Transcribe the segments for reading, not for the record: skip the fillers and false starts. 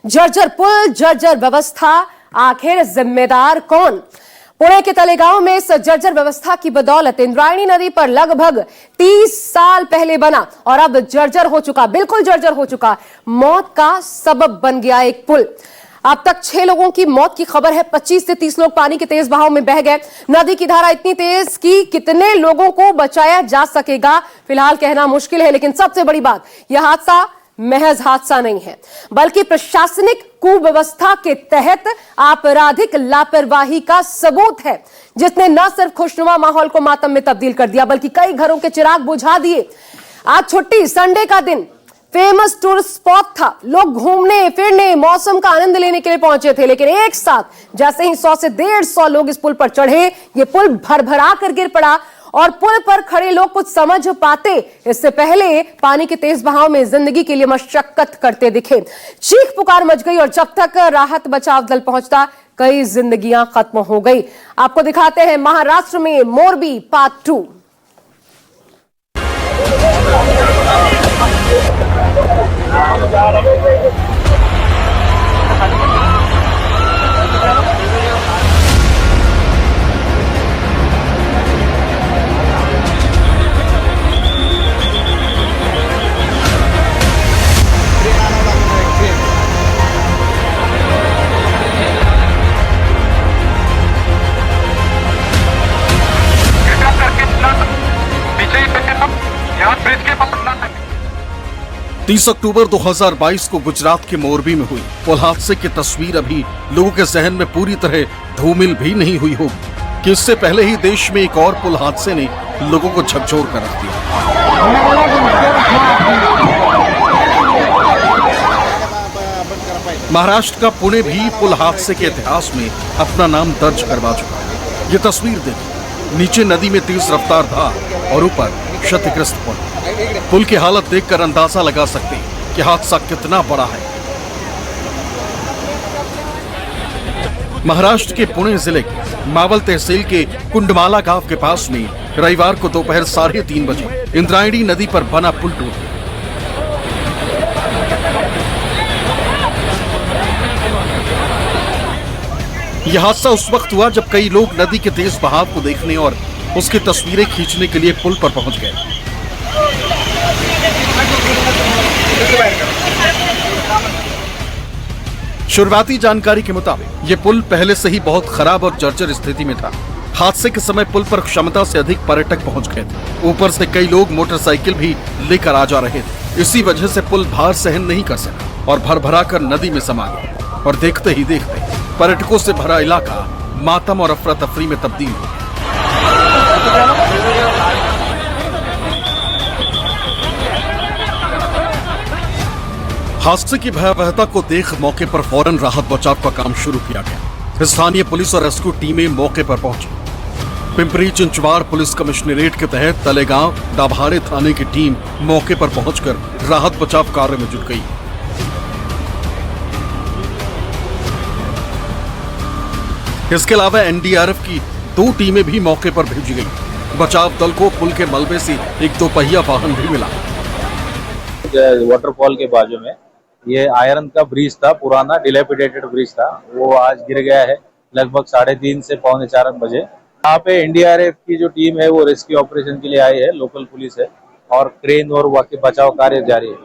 जर्जर पुल, जर्जर व्यवस्था, आखिर जिम्मेदार कौन? पुणे के तलेगांव में इस जर्जर व्यवस्था की बदौलत इंद्रायणी नदी पर लगभग 30 साल पहले बना और अब जर्जर हो चुका, बिल्कुल जर्जर हो चुका, मौत का सबब बन गया एक पुल। अब तक 6 लोगों की मौत की खबर है। 25 से 30 लोग पानी के तेज बहाव में बह गए। नदी की धारा इतनी तेज कि कितने लोगों को बचाया जा सकेगा फिलहाल कहना मुश्किल है। लेकिन सबसे बड़ी बात, यह हादसा महज हादसा नहीं है, बल्कि प्रशासनिक कुव्यवस्था के तहत आपराधिक लापरवाही का सबूत है, जिसने न सिर्फ खुशनुमा माहौल को मातम में तब्दील कर दिया, बल्कि कई घरों के चिराग बुझा दिए। आज छुट्टी, संडे का दिन, फेमस टूरिस्ट स्पॉट था। लोग घूमने फिरने, मौसम का आनंद लेने के लिए पहुंचे थे। लेकिन एक साथ जैसे ही 100 से 150 लोग इस पुल पर चढ़े, ये पुल भरभरा कर गिर पड़ा और पुल पर खड़े लोग कुछ समझ पाते इससे पहले पानी के तेज बहाव में जिंदगी के लिए मशक्कत करते दिखे। चीख पुकार मच गई और जब तक राहत बचाव दल पहुंचता, कई जिंदगियां खत्म हो गई। आपको दिखाते हैं महाराष्ट्र में मोरबी पार्ट 2। तीस अक्टूबर 2022 को गुजरात के मोरबी में हुई पुल हादसे की तस्वीर अभी लोगों के जहन में पूरी तरह धूमिल भी नहीं हुई होगी कि इससे पहले ही देश में एक और पुल हादसे ने लोगों को झकझोर कर रख दिया। महाराष्ट्र का पुणे भी पुल हादसे के इतिहास में अपना नाम दर्ज करवा चुका है। ये तस्वीर देखिए, नीचे नदी में तेज रफ्तार धार और ऊपर क्षतिग्रस्त पुल की हालत देखकर अंदाजा लगा सकते हैं कि हादसा कितना बड़ा है। महाराष्ट्र के पुणे जिले के मावल तहसील के कुंडमाला गांव के पास में रविवार को दोपहर 3:30 बजे इंद्रायणी नदी पर बना पुल टूट गया। यह हादसा उस वक्त हुआ जब कई लोग नदी के तेज बहाव को देखने और उसकी तस्वीरें खींचने के लिए पुल पर पहुंच गए। शुरुआती जानकारी के मुताबिक ये पुल पहले से ही बहुत खराब और जर्जर स्थिति में था। हादसे के समय पुल पर क्षमता से अधिक पर्यटक पहुंच गए थे। ऊपर से कई लोग मोटरसाइकिल भी लेकर आ जा रहे थे। इसी वजह से पुल भार सहन नहीं कर सका और भरभरा कर नदी में समा गया और देखते ही देखते पर्यटकों से भरा इलाका मातम और अफरा तफरी में तब्दील हो गया। हादसे की भयावहता को देख मौके पर फौरन राहत बचाव का काम शुरू किया गया। स्थानीय पुलिस और रेस्क्यू टीमें मौके पर पहुंची। पिंपरी चिंचवाड़ पुलिस कमिश्नरेट के तहत तलेगांव दाभाड़े थाने की टीम मौके पर पहुंचकर राहत बचाव कार्य में जुट गई। इसके अलावा एनडीआरएफ की 2 टीमें भी मौके पर भेजी गई। बचाव दल को पुल के मलबे से एक 2 पहिया वाहन भी मिला। वाटरफॉल के बाजू में ये आयरन का ब्रिज था, पुराना डिलेपिडेटेड ब्रिज था, वो आज गिर गया है लगभग 3:30 से 3:45 बजे। यहाँ पे एनडीआरएफ की जो टीम है वो रेस्क्यू ऑपरेशन के लिए आई है, लोकल पुलिस है और क्रेन और बाकी बचाव कार्य जारी है।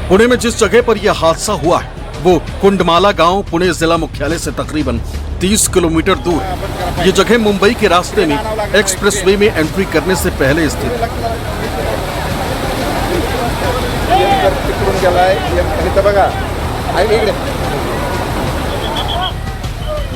पुणे में जिस जगह पर यह हादसा हुआ है वो कुंडमाला गांव पुणे जिला मुख्यालय से तकरीबन 30 किलोमीटर दूर है। ये जगह मुंबई के रास्ते में एक्सप्रेसवे में एंट्री करने से पहले स्थित है।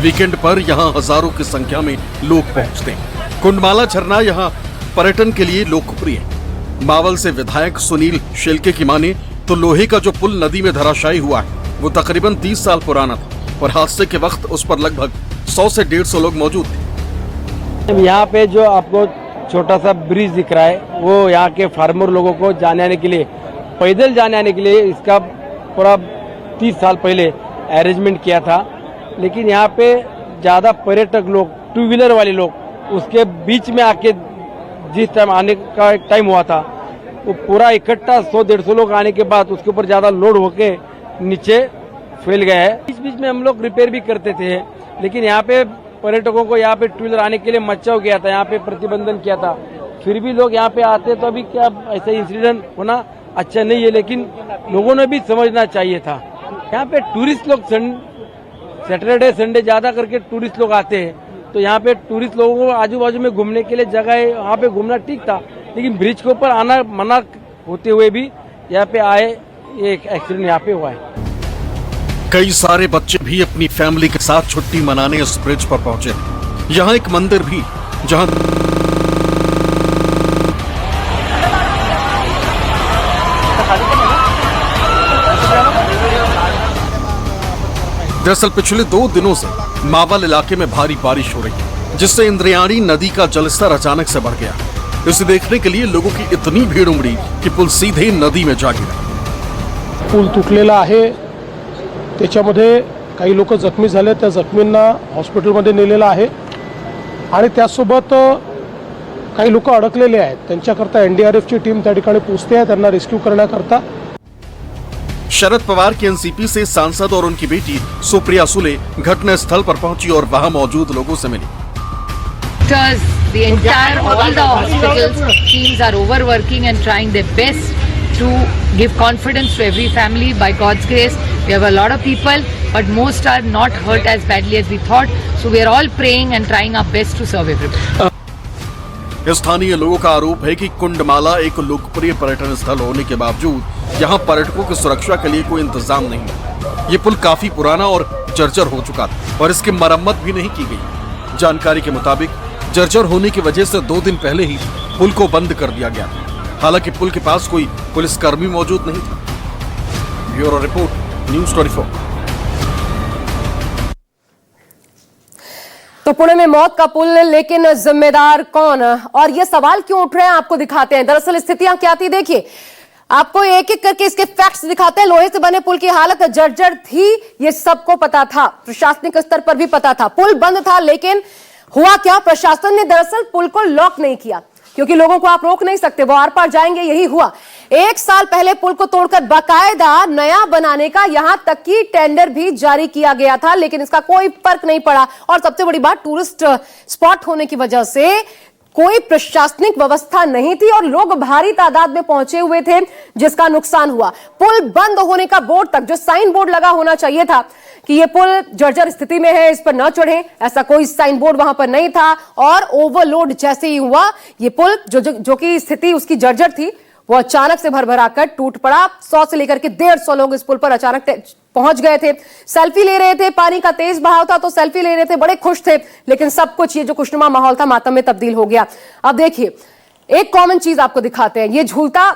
वीकेंड पर यहाँ हजारों की संख्या में लोग पहुँचते हैं। कुंडमाला झरना यहाँ पर्यटन के लिए लोकप्रिय है। मावल से विधायक सुनील शेलके की माने तो लोहे का जो पुल नदी में धराशायी हुआ है वो तकरीबन 30 साल पुराना था और हादसे के वक्त उस पर लगभग 100 से 150 लोग मौजूद थे। यहाँ पे जो आपको छोटा सा ब्रिज दिख रहा है वो यहाँ के फार्मर लोगों को जाने आने के लिए, पैदल जाने आने के लिए इसका पूरा 30 साल पहले अरेंजमेंट किया था। लेकिन यहाँ पे ज़्यादा पर्यटक लोग, 2 व्हीलर वाले लोग उसके बीच में आके जिस टाइम आने का टाइम हुआ था वो पूरा इकट्ठा 100-150 लोग आने के बाद उसके ऊपर ज़्यादा लोड होके नीचे फैल गया है। बीच बीच में हम लोग रिपेयर भी करते थे, लेकिन यहाँ पे पर्यटकों को यहाँ पे टू व्हीलर आने के लिए मचाव किया था, यहाँ पे प्रतिबंधन किया था, फिर भी लोग यहाँ पे आते, तो अभी क्या ऐसा इंसिडेंट होना अच्छा नहीं है, लेकिन लोगों ने भी समझना चाहिए था। यहाँ पे टूरिस्ट लोग सैटरडे संडे ज्यादा करके टूरिस्ट लोग आते हैं, तो यहाँ पे टूरिस्ट लोगों को आजू बाजू में घूमने के लिए जगह है, वहाँ पे घूमना ठीक था, लेकिन ब्रिज के ऊपर आना मना होते हुए भी यहाँ पे आए, एक एक्सीडेंट यहाँ पे हुआ है। कई सारे बच्चे भी अपनी फैमिली के साथ छुट्टी मनाने इस ब्रिज पर पहुंचे। यहाँ एक मंदिर भी, जहां दरअसल पिछले 2 दिनों से मावल इलाके में भारी बारिश हो रही है, जिससे इंद्रायणी नदी का जलस्तर अचानक से बढ़ गया। इसे देखने के लिए लोगों की इतनी भीड़ उमड़ी कि पुल सीधे नदी में जा गिरा। पूल तुटलेला आहे, त्याच्यामध्ये काही लोक जखमी झाले, त्या जखमींना हॉस्पिटलमध्ये नेलेलं आहे आणि त्यासोबत काही लोक अडकलेले आहेत, त्यांच्याकरता एनडीआरएफची टीम त्या ठिकाणी पोहोचते आहे त्यांना रेस्क्यू करण्याकरता। शरद पवार के एनसीपी से सांसद और उनकी बेटी सुप्रिया सुले घटनास्थल पर पहुंची और वहां मौजूद लोगों से मिली। The entire, all the hospitals teams are overworking and trying their best to give confidence to every family. By God's grace, we have a lot of people, but most are not hurt as badly as we thought. So we are all praying and trying our best to serve everybody. स्थानीय लोगों का आरोप है कि कुंडमाला एक लोकप्रिय पर्यटन स्थल होने के बावजूद यहाँ पर्यटकों की सुरक्षा के लिए कोई इंतजाम नहीं है। ये पुल काफी पुराना और जर्जर हो चुका था और इसकी मरम्मत भी नहीं की गई। जानकारी के मुताबिक जर्जर होने की वजह से 2 दिन पहले ही पुल को बंद कर दिया गया था। हालांकि पुल के पास कोई पुलिसकर्मी मौजूद नहीं था। Bureau report, news 24। तो पुणे में मौत का पुल, लेकिन जिम्मेदार कौन, और ये सवाल क्यों उठ रहे हैं आपको दिखाते हैं। दरअसल स्थितियां क्या थी, देखिए आपको एक एक करके इसके फैक्ट्स दिखाते हैं। लोहे से बने पुल की हालत जर्जर थी, ये सबको पता था, प्रशासनिक स्तर पर भी पता था। पुल बंद था, लेकिन हुआ क्या, प्रशासन ने दरअसल पुल को लॉक नहीं किया, क्योंकि लोगों को आप रोक नहीं सकते, वो आर पार जाएंगे। यही हुआ। 1 साल पहले पुल को तोड़कर बाकायदा नया बनाने का यहां तक कि टेंडर भी जारी किया गया था, लेकिन इसका कोई फर्क नहीं पड़ा। और सबसे बड़ी बात, टूरिस्ट स्पॉट होने की वजह से कोई प्रशासनिक व्यवस्था नहीं थी और लोग भारी तादाद में पहुंचे हुए थे, जिसका नुकसान हुआ। पुल बंद होने का बोर्ड तक, जो साइन बोर्ड लगा होना चाहिए था कि ये पुल जर्जर स्थिति में है, इस पर न चढ़े, ऐसा कोई साइन बोर्ड वहां पर नहीं था। और ओवरलोड जैसे ही हुआ, ये पुल जो कि स्थिति उसकी जर्जर थी, वो अचानक से भरभराकर टूट पड़ा। 100 से लेकर के 150 लोग इस पुल पर अचानक पहुंच गए थे, सेल्फी ले रहे थे। पानी का तेज बहाव था तो सेल्फी ले रहे थे, बड़े खुश थे, लेकिन सब कुछ, ये जो खुशनुमा माहौल था, मातम में तब्दील हो गया। अब देखिए एक कॉमन चीज आपको दिखाते हैं। ये झूलता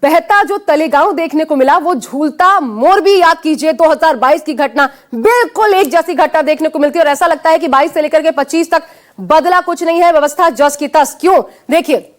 बहता जो तलेगांव देखने को मिला, वो झूलता मोरबी याद कीजिए। 2022 की घटना, बिल्कुल एक जैसी घटना देखने को मिलती है और ऐसा लगता है कि 22 से लेकर के 25 तक बदला कुछ नहीं है, व्यवस्था जस की तस। क्यों, देखिए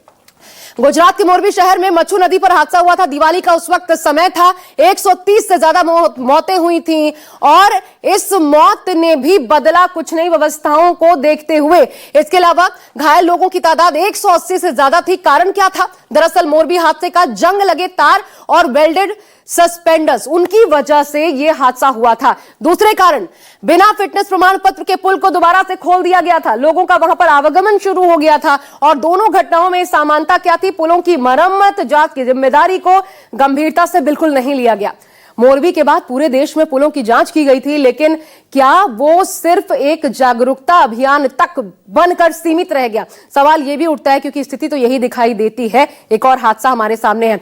गुजरात के मोरबी शहर में मच्छू नदी पर हादसा हुआ था। दिवाली का उस वक्त समय था, 130 से ज्यादा मौतें हुई थी और इस मौत ने भी बदला कुछ नहीं व्यवस्थाओं को देखते हुए। इसके अलावा घायल लोगों की तादाद 180 से ज्यादा थी। कारण क्या था, दरअसल मोरबी हादसे का जंग लगे तार और वेल्डेड सस्पेंडर्स, उनकी वजह से यह हादसा हुआ था। दूसरे कारण, बिना फिटनेस प्रमाण पत्र के पुल को दोबारा से खोल दिया गया था, लोगों का वहां पर आवागमन शुरू हो गया था। और दोनों घटनाओं में समानता क्या थी, पुलों की मरम्मत जांच की जिम्मेदारी को गंभीरता से बिल्कुल नहीं लिया गया। मोरबी के बाद पूरे देश में पुलों की जांच की गई थी, लेकिन क्या वो सिर्फ एक जागरूकता अभियान तक बनकर सीमित रह गया? सवाल यह भी उठता है, क्योंकि स्थिति तो यही दिखाई देती है। एक और हादसा हमारे सामने है।